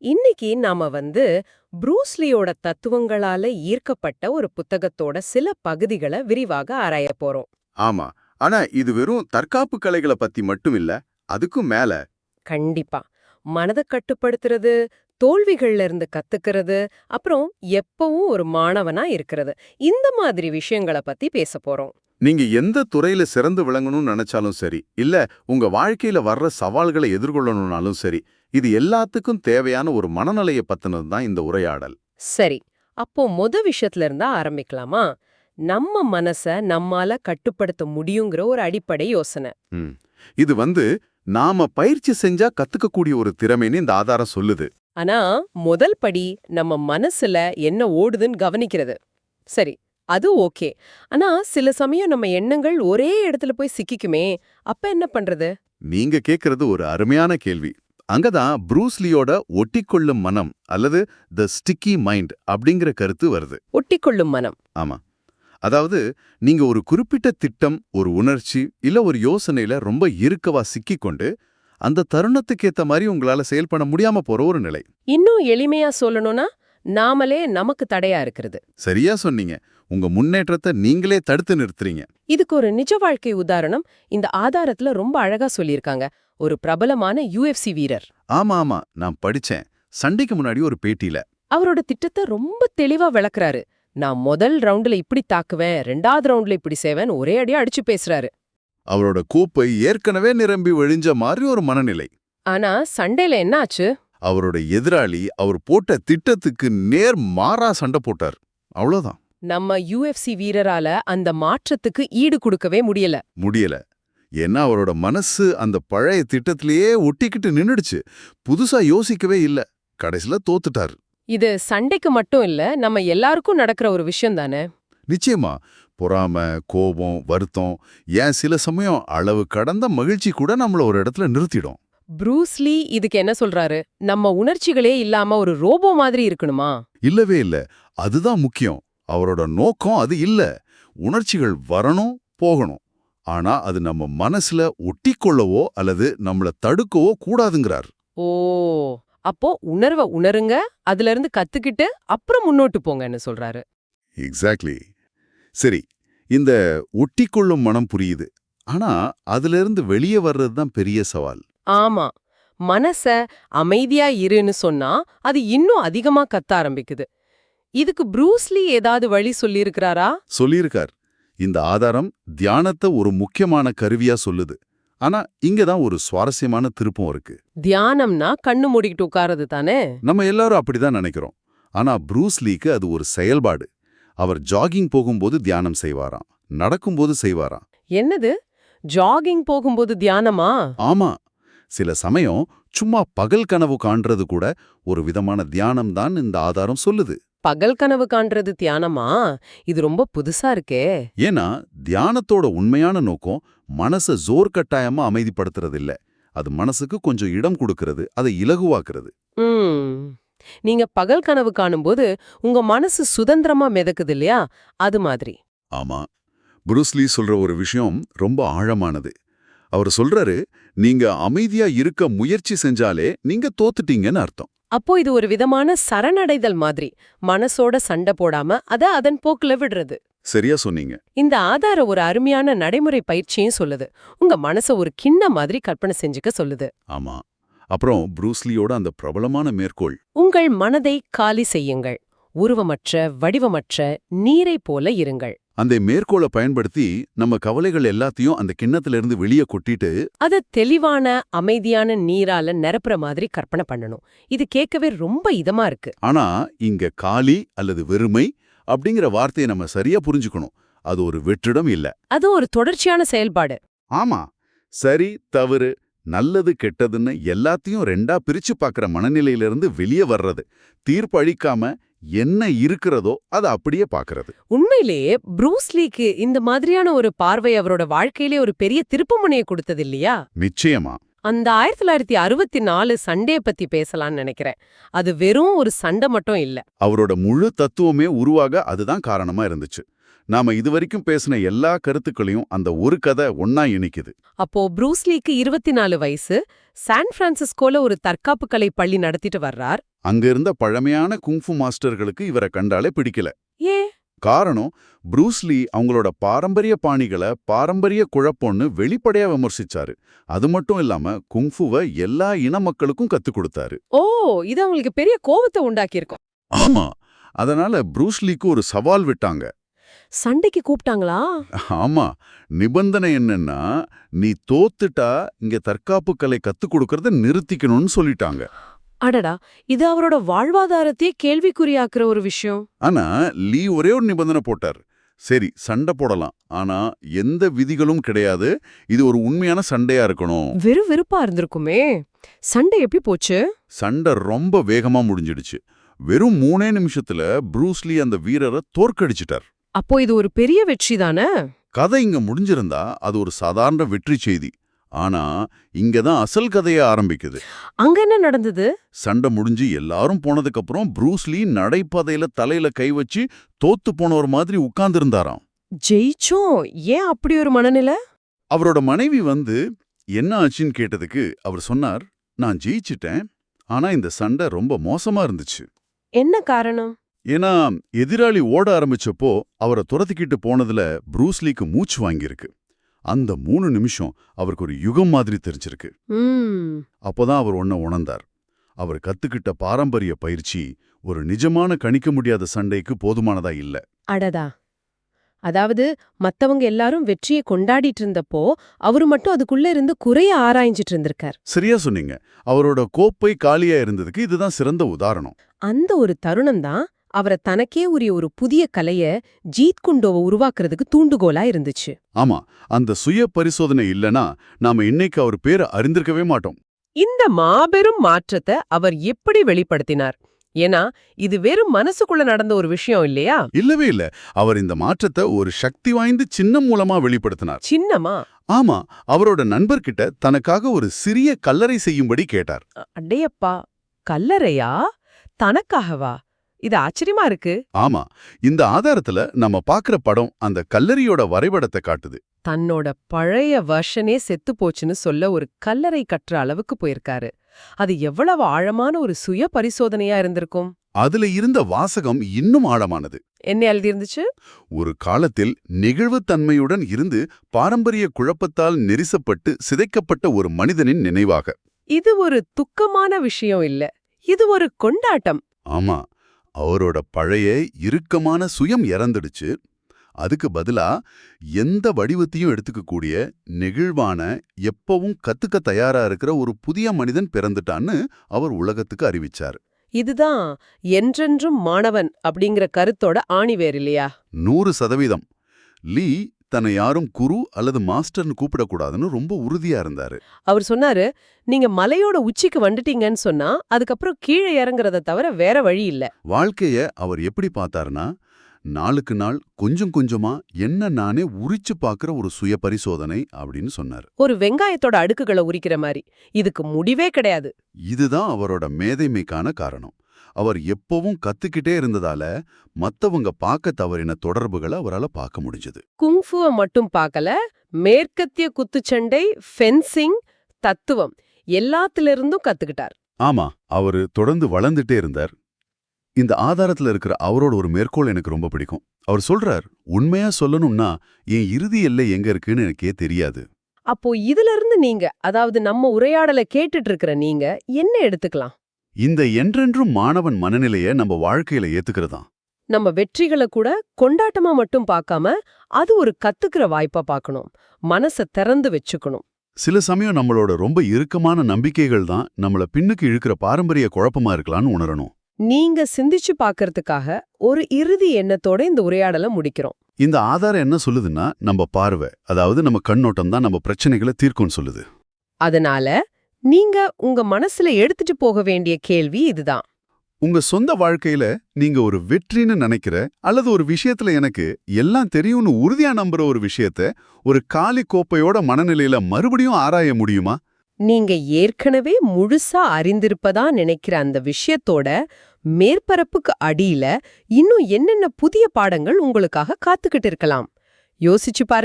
இன்னைக்கு நாம ப்ரூஸ்லியோட தத்துவங்களால ஈர்க்கப்பட்ட ஒரு புத்தகத்தோட சில பகுதிகளை விரிவாக ஆராயப் போறோம். ஆமா. ஆனா இது வெறும் தற்காப்பு கலைகளை பத்தி மட்டும் இல்ல, அதுக்கும் மேல. கண்டிப்பா. மனதை கட்டுப்படுத்துறது, தோல்விகள்ல இருந்து கத்துக்கிறது, அப்புறம் எப்பவும் ஒரு மாணவனா இருக்கிறது. இந்த மாதிரி விஷயங்களை பத்தி பேசப் போறோம். நீங்க எந்த துறையில சிறந்து விளங்கணும்னு நினைச்சாலும் சரி, இல்ல உங்க வாழ்க்கையில வர்ற சவால்களை எதிர்கொள்ளணும்னாலும் சரி, இது எல்லாத்துக்கும் தேவையான ஒரு மனநிலைய பத்தினது தான் இந்த உரையாடல். சரி, அப்போ விஷயத்துல இருந்தா ஆரம்பிக்கலாமா? நம்ம மனச நம்மால கட்டுப்படுத்த முடியுங்கிற ஒரு அடிப்படை யோசனை. ம். இது நாம பயிற்சி செஞ்சா கத்துக்கக்கூடிய ஒரு திறமைன்னு இந்த ஆதாரம் சொல்லுது. ஆனா முதல் படி நம்ம மனசுல என்ன ஓடுதுன்னு கவனிக்கிறது. சரி, அது ஓகே. ஆனா சில சமயம் நம்ம எண்ணங்கள் ஒரே இடத்துல போய் சிக்கிக்குமே, அப்ப என்ன பண்றது? நீங்க கேக்குறது ஒரு அருமையான கேள்வி. அங்கதான் ப்ரூஸ்லியோட ஒட்டிக்கொள்ளும் மனம் அல்லது த ஸ்டிக்கி மைண்ட் அப்படிங்கிற கருத்து வருது. ஒட்டிக்கொள்ளும் மனம். ஆமா. அதாவது நீங்க ஒரு குறிப்பிட்ட திட்டம், ஒரு உணர்ச்சி இல்ல ஒரு யோசனையில ரொம்ப இறுக்கவா சிக்கிக்கொண்டு அந்த தருணத்துக்கு ஏத்த மாதிரி உங்களால செயல்பட முடியாம போற ஒரு நிலை. இன்னும் எளிமையா சொல்லணும்னா, நாமளே நமக்கு தடையா இருக்கிறது. சரியா சொன்னீங்க. உங்க முன்னேற்றத்தை நீங்களே தடுத்து நிறுத்துறீங்க. இதுக்கு ஒரு நிஜ வாழ்க்கை உதாரணம் இந்த ஆதாரத்துல ரொம்ப அழகா சொல்லியிருக்காங்க. ஒரு பிரபலமான UFC வீரர். ஆமா ஆமா, நான் படிச்சேன். சண்டைக்கு முன்னாடி ஒரு பேட்டியில. அவரோட திட்டத்தை ரொம்ப தெளிவா விளக்குறாரு. நான் முதல் ரவுண்டுல இப்படி தாக்குவேன், 2வது ரவுண்டுல இப்படி செய்வேன், ஒரே அடியா அடிச்சு பேசுறாரு. அவரோட கோப்பை ஏற்கனவே நிரம்பி வழிஞ்ச மாதிரி ஒரு மனநிலை. ஆனா சண்டையில என்ன ஆச்சு? அவரோட எதிராளி அவர் போட்ட திட்டத்துக்கு நேர் மாறா சண்டை போட்டார். அவ்வளவுதான். நம்ம UFC வீரரால அந்த மாற்றத்துக்கு ஈடு கொடுக்கவே முடியல. முடியல. ஏன்னா அவரோட மனசு அந்த பழைய திட்டத்திலேயே ஒட்டிக்கிட்டு நின்னுடுச்சு. புதுசா யோசிக்கவே இல்ல. கடைசில தோத்துட்டாரு. இது சண்டைக்கு மட்டும் இல்ல, நம்ம எல்லாருக்கும் நடக்கிற ஒரு விஷயம் தானே. நிச்சயமா. பொறாம, கோபம், வருத்தம், ஏன் சில சமயம் அளவு கடந்த மகிழ்ச்சி கூட நம்மள ஒரு இடத்துல நிறுத்திடும். ப்ரூஸ்லி இதுக்கு என்ன சொல்றாரு? நம்ம உணர்ச்சிகளே இல்லாம ஒரு ரோபோ மாதிரி இருக்கணுமா? இல்லவே இல்ல. அதுதான் முக்கியம். அவரோட நோக்கம் அது இல்ல. உணர்ச்சிகள் வரணும், போகணும். ஆனா அது நம்ம மனசுல ஒட்டிக்கொள்ளவோ அல்லது நம்மள தடுக்கவோ கூடாதுங்கிறார். ஓ, அப்போ உணர்வை உணருங்க, அதுல இருந்து கத்துக்கிட்டு அப்புறம் முன்னோட்டு போங்கன்னு சொல்றாரு. எக்ஸாக்ட்லி. சரி, இந்த ஒட்டிக்கொள்ளும் மனம் புரியுது. ஆனா அதிலிருந்து வெளியே வர்றது தான் பெரிய சவால். ஆமா, மனச அமைதியா இருன்னு சொன்னா அது இன்னும் அதிகமா கத்த ஆரம்பிக்குது. இதுக்கு ப்ரூஸ்லி ஏதாவது வழி சொல்லியிருக்கிறாரா? சொல்லியிருக்கார். இந்த ஆதாரம் தியானத்தை ஒரு முக்கியமான கருவியா சொல்லுது. ஆனா இங்கதான் ஒரு சுவாரஸ்யமான திருப்பம் இருக்கு. தியானம்னா கண்ணு மூடிக்கிட்டு உட்கார்றது தானே? நம்ம எல்லாரும் அப்படிதான் நினைக்கிறோம். ஆனா ப்ரூஸ்லீக்கு அது ஒரு செயல்பாடு. அவர் ஜாகிங் போகும்போது தியானம் செய்வாராம், நடக்கும்போது செய்வாராம். என்னது, ஜாகிங் போகும்போது தியானமா? ஆமா. சில சமயம் சும்மா பகல் கனவு காண்றது கூட ஒரு விதமான தியானம் தான் இந்த ஆதாரம் சொல்லுது. பகல் கனவு காண்றது தியானமா? இது ரொம்ப புதுசா இருக்கே. ஏன்னா தியானத்தோட உண்மையான நோக்கம் மனச ஜோர் கட்டாயமா அமைதிப்படுத்துறது இல்ல. அது மனசுக்கு கொஞ்சம் இடம் கொடுக்கறது, அதை இலகுவாக்குறது. நீங்க பகல் கனவு காணும்போது உங்க மனசு சுதந்திரமா மிதக்குது இல்லையா, அது மாதிரி. ஆமா. புரூஸ்லி சொல்ற ஒரு விஷயம் ரொம்ப ஆழமானது. அவர் சொல்றாரு, நீங்க அமைதியா இருக்க முயற்சி செஞ்சாலே நீங்க தோத்துட்டீங்கன்னு அர்த்தம். அப்போ இது ஒரு விதமான சரணடைதல் மாதிரி, மனசோட சண்டை போடாம அத அதன் போக்குல விடுறது. சரியா சொன்னீங்க. இந்த ஆதாரம் ஒரு அருமையான நடைமுறை பயிற்சியும் சொல்லுது. உங்க மனச ஒரு கிண்ண மாதிரி கற்பனை செஞ்சுக்க சொல்லுது. ஆமா. அப்புறம் ப்ரூஸ்லியோட அந்த பிரபலமான மேற்கோள், உங்கள் மனதை காலி செய்யுங்கள், உருவமற்ற வடிவமற்ற நீரை போல இருங்கள். அந்த மேற்கோளை பயன்படுத்தி நம்ம கவலைகள் எல்லாத்தையும் அந்த கிண்ணத்திலிருந்து வெளியே கொட்டிட்டு அத தெளிவான அமைதியான நீரால நிரப்புற மாதிரி கற்பனை பண்ணணும். இது கேட்கவே ரொம்ப இதமா இருக்கு. ஆனா இங்க காலி அல்லது வெறுமை அப்படிங்கிற வார்த்தையை நம்ம சரியா புரிஞ்சுக்கணும். அது ஒரு வெற்றிடம் இல்ல. அது ஒரு தொடர்ச்சியான செயல்பாடு. ஆமா. சரி, தவறு, நல்லது, கெட்டதுன்னு எல்லாத்தையும் ரெண்டா பிரிச்சு பார்க்கிற மனநிலையிலிருந்து வெளியே வர்றது. தீர்ப்பு அளிக்காம என்ன இருக்கிறதோ அதை அப்படியே பார்க்கறது. உண்மையிலேயே ப்ரூஸ்லிக்கு இந்த மாதிரியான ஒரு பார்வை அவரோட வாழ்க்கையிலே ஒரு பெரிய திருப்புமுனையை கொடுத்தது இல்லையா? நிச்சயமா. அந்த 1964 சண்டைய பத்தி பேசலாம்னு நினைக்கிறேன். அது வெறும் ஒரு சண்டை மட்டும் இல்ல. அவரோட முழு தத்துவமே உருவாக அதுதான் காரணமா இருந்துச்சு. நாம இதுவரைக்கும் பேசின எல்லா கருத்துக்களையும் அந்த ஒரு கதை ஒண்ணா இணைக்குது. அப்போ ப்ரூஸ்லீக்கு 24 வயசு, சான் பிரான்சிஸ்கோல ஒரு தற்காப்பு கலை பள்ளி நடத்திட்டு வர்றார். அங்க இருந்த பழமையான குங்ஃபு மாஸ்டர்களுக்கு இவரை கண்டாலே பிடிக்கல. ஏன்? காரணம், ப்ரூஸ்லி அவங்களோட பாரம்பரிய பாணிகளை பாரம்பரிய குழப்பம்னு வெளிப்படையா விமர்சிச்சாரு. அது மட்டும் இல்லாம குங்ஃபுவை எல்லா இன மக்களுக்கும் கத்துக் கொடுத்தாரு. ஓ, இது அவங்களுக்கு பெரிய கோவத்தை உண்டாக்கியிருக்கும். ஆமா, அதனால ப்ரூஸ்லிக்கு ஒரு சவால் விட்டாங்க. சண்டைக்கு கூப்பிட்டாங்களா? ஆமா, நிபந்தனை என்னன்னா, நீ தோத்துட்டா இங்க தற்காப்பு கலை கத்துக் கொடுக்கறத நிறுத்திக்கணும்னு சொல்லிட்டாங்க. அடடா, இது அவரோட வாழ்வாதாரத்தையே கேள்விக்குறியாக்குற ஒரு விஷயம். ஆனா லீ ஒரே ஒரு நிபந்தனை போட்டார். சரி, சண்டை போடலாம், ஆனா எந்த விதிகளும் கிடையாது, இது ஒரு உண்மையான சண்டையா இருக்கணும். வெறுப்பா இருந்திருக்குமே. சண்டை எப்படி போச்சு? சண்டை ரொம்ப வேகமா முடிஞ்சிடுச்சு. வெறும் 3 நிமிஷத்துல ப்ரூஸ்லி அந்த வீரரை தோற்கடிச்சிட்டார். அப்போ இது ஒரு பெரிய வெற்றி தானே? கதை இங்க முடிஞ்சிருந்தா அது ஒரு சாதாரண வெற்றி செய்தி. ஆனா இங்கதான் அசல் கதைய ஆரம்பிக்குது. அங்க என்ன நடந்தது? சண்டை முடிஞ்சு எல்லாரும் போனதுக்கு அப்புறம் ப்ரூஸ்லி நடைபாதையில தலையில கை வச்சு தோத்து போனவர் மாதிரி உட்கார்ந்திருந்தாராம். ஜெயிச்சோம், ஏன் அப்படி ஒரு மனநிலை? அவரோட மனைவி என்ன ஆச்சுன்னு கேட்டதுக்கு அவர் சொன்னார், நான் ஜெயிச்சிட்டேன், ஆனா இந்த சண்டை ரொம்ப மோசமா இருந்துச்சு. என்ன காரணம்? ஏன்னா எதிராளி ஓட ஆரம்பிச்சப்போ அவரை துரத்திக்கிட்டு போனதுல ப்ரூஸ்லிக்கு மூச்சு வாங்கியிருக்கு. அந்த 3 நிமிஷம் அவருக்கு ஒரு யுகம் மாதிரி தெரிஞ்சிருக்கு. அப்போதான் அவர் ஒன்ன உணர்ந்தார். அவர் கத்துக்கிட்ட பாரம்பரிய பயிற்சி ஒரு நிஜமான கணிக்க முடியாத சண்டைக்கு போதுமானதா இல்ல. அடடா, அதாவது மத்தவங்க எல்லாரும் வெற்றியை கொண்டாடிட்டு இருந்தப்போ அவரு மட்டும் அதுக்குள்ள இருந்து குறைய ஆராய்ஞ்சிட்டு இருந்திருக்கார். சரியா சொன்னீங்க. அவரோட கோப்பை காலியா இருந்ததுக்கு இதுதான் சிறந்த உதாரணம். அந்த ஒரு தருணம் தான் அவரை தனக்கே உரிய ஒரு புதிய கலைய ஜீத் குண்டோவை உருவாக்குறதுக்கு தூண்டுகோலா இருந்துச்சு. ஆமா, அந்த சுய பரிசோதனை இல்லனா நாம இன்னைக்கு அவர் பேரை அறிந்திருக்கவே மாட்டோம். இந்த மாபெரும் மாற்றத்தை அவர் எப்படி வெளிப்படுத்தினார்? ஏன்னா இது வெறும் மனசுக்குள்ள நடந்த ஒரு விஷயம் இல்லையா? இல்லவே இல்ல. அவர் இந்த மாற்றத்தை ஒரு சக்தி வாய்ந்த சின்னம் மூலமா வெளிப்படுத்தினார். சின்னமா? ஆமா, அவரோட நண்பர்கிட்ட தனக்காக ஒரு சிறிய கல்லறை செய்யும்படி கேட்டார். அடேயப்பா, கல்லறையா? தனக்காகவா? இது ஆச்சரியமா இருக்கு. ஆமா, இந்த ஆதாரத்துல நம்ம பாக்குற படம் அந்த கல்லறையோட வரைபடத்தை காட்டுது. தன்னோட பழைய வெர்ஷனே செத்து போச்சுன்னு சொல்ல ஒரு கல்லறை கட்டுற அளவுக்கு போயிருக்காரு. அது எவ்வளவு ஆழமான ஒரு சுய பரிசோதனையா இருந்திருக்கும். அதுல இருந்த வாசகம் இன்னும் ஆழமானது. என்ன எழுதியிருந்துச்சு? ஒரு காலத்தில் நெகிழ்வுத்தன்மையுடன் இருந்து பாரம்பரிய குழப்பத்தால் நெரிசப்பட்டு சிதைக்கப்பட்ட ஒரு மனிதனின் நினைவாக. இது ஒரு துக்கமான விஷயம் இல்ல, இது ஒரு கொண்டாட்டம். ஆமா, அவரோட பழைய இறுக்கமான சுயம் இறந்துடுச்சு. அதுக்கு பதிலா எந்த வடிவத்தையும் எடுத்துக்கக்கூடிய நெகிழ்வான, எப்பவும் கத்துக்க தயாரா இருக்கிற ஒரு புதிய மனிதன் பிறந்துட்டான்னு அவர் உலகத்துக்கு அறிவிச்சார். இதுதான் என்றென்றும் மாணவன் அப்படிங்கிற கருத்தோட ஆணிவேர் இல்லையா? 100%. லீ தன்னை யாரும் குரு அல்லது மாஸ்டர்னு கூப்பிடக்கூடாதுன்னு ரொம்ப உறுதியா இருந்தாரு. அவர் சொன்னாரு, நீங்க மலையோட உச்சிக்கு வந்துட்டீங்கன்னு சொன்னா அதுக்கப்புறம் கீழே இறங்குறத தவிர வேற வழி இல்ல. வாழ்க்கைய அவர் எப்படி பார்த்தாருன்னா, நாளுக்கு நாள் கொஞ்சம் கொஞ்சமா என்ன நானே உரிச்சு பார்க்கிற ஒரு சுய பரிசோதனை அப்படின்னு சொன்னார். ஒரு வெங்காயத்தோட அடுக்குகளை உரிக்கிற மாதிரி. இதுக்கு முடிவே கிடையாது. இதுதான் அவரோட மேதைமைக்கான காரணம். அவர் எப்பவும் கத்துக்கிட்டே இருந்ததால மத்தவங்க பார்க்க தவறின தொடர்புகளை அவரால பார்க்க முடிஞ்சது. குங்ஃபுவை மட்டும் பார்க்கல, மேற்கத்திய குத்துச்சண்டை, ஃபென்சிங், தத்துவம் எல்லாத்திலிருந்தும் கத்துக்கிட்டார். ஆமா, அவரு தொடர்ந்து வளர்ந்துட்டே இருந்தார். இந்த ஆதாரத்துல இருக்கிற அவரோட ஒரு மேற்கோள் எனக்கு ரொம்ப பிடிக்கும். அவர் சொல்றார், உண்மையா சொல்லணும்னா என் இறுதி எல்லை எங்க இருக்குன்னு எனக்கே தெரியாது. அப்போ இதுல இருந்து நீங்க, அதாவது நம்ம உரையாடலை கேட்டுட்டு இருக்கிற நீங்க என்ன எடுத்துக்கலாம்? இந்த என்றென்றும் மாணவன் மனநிலைய நம்ம வாழ்க்கையில ஏத்துக்கிறதாம். நம்ம வெற்றிகளை கூட கொண்டாட்டமா மட்டும் பார்க்காம அது ஒரு கத்துக்கிற வாய்ப்பா பார்க்கணும். மனசை திறந்து வச்சுக்கணும். சில சமயம் நம்மளோட ரொம்ப இறுக்கமான நம்பிக்கைகள் தான் நம்மள பின்னுக்கு இழுக்கிற பாரம்பரிய குழப்பமா இருக்கலாம்னு உணரணும். நீங்க சிந்திச்சு பார்க்கறதுக்காக ஒரு இறுதி எண்ணத்தோட இந்த உரையாடலை முடிக்கிறோம். இந்த ஆதாரம் என்ன சொல்லுதுன்னா, நம்ம பார்வை, அதாவது நம்ம கண்ணோட்டம் தான் நம்ம பிரச்சனைகளை தீர்க்கும்னு சொல்லுது. அதனால நீங்க உங்க மனசுல எடுத்துட்டு போக வேண்டிய கேள்வி இதுதான். உங்க சொந்த வாழ்க்கையில நீங்க ஒரு வெற்றின்னு நினைக்கிற அல்லது ஒரு விஷயத்துல எனக்கு எல்லாம் தெரியும்னு உறுதியா நம்புற ஒரு விஷயத்த ஒரு காலி கோப்பையோட மனநிலையில மறுபடியும் ஆராய முடியுமா? நீங்க ஏற்கனவே முழுசா அறிந்திருப்பதா நினைக்கிற அந்த விஷயத்தோட மேற்பரப்புக்கு அடியில இன்னும் என்னென்ன புதிய பாடங்கள் உங்களுக்காக காத்துக்கிட்டு இருக்கலாம்? யோசிச்சு பாருங்க.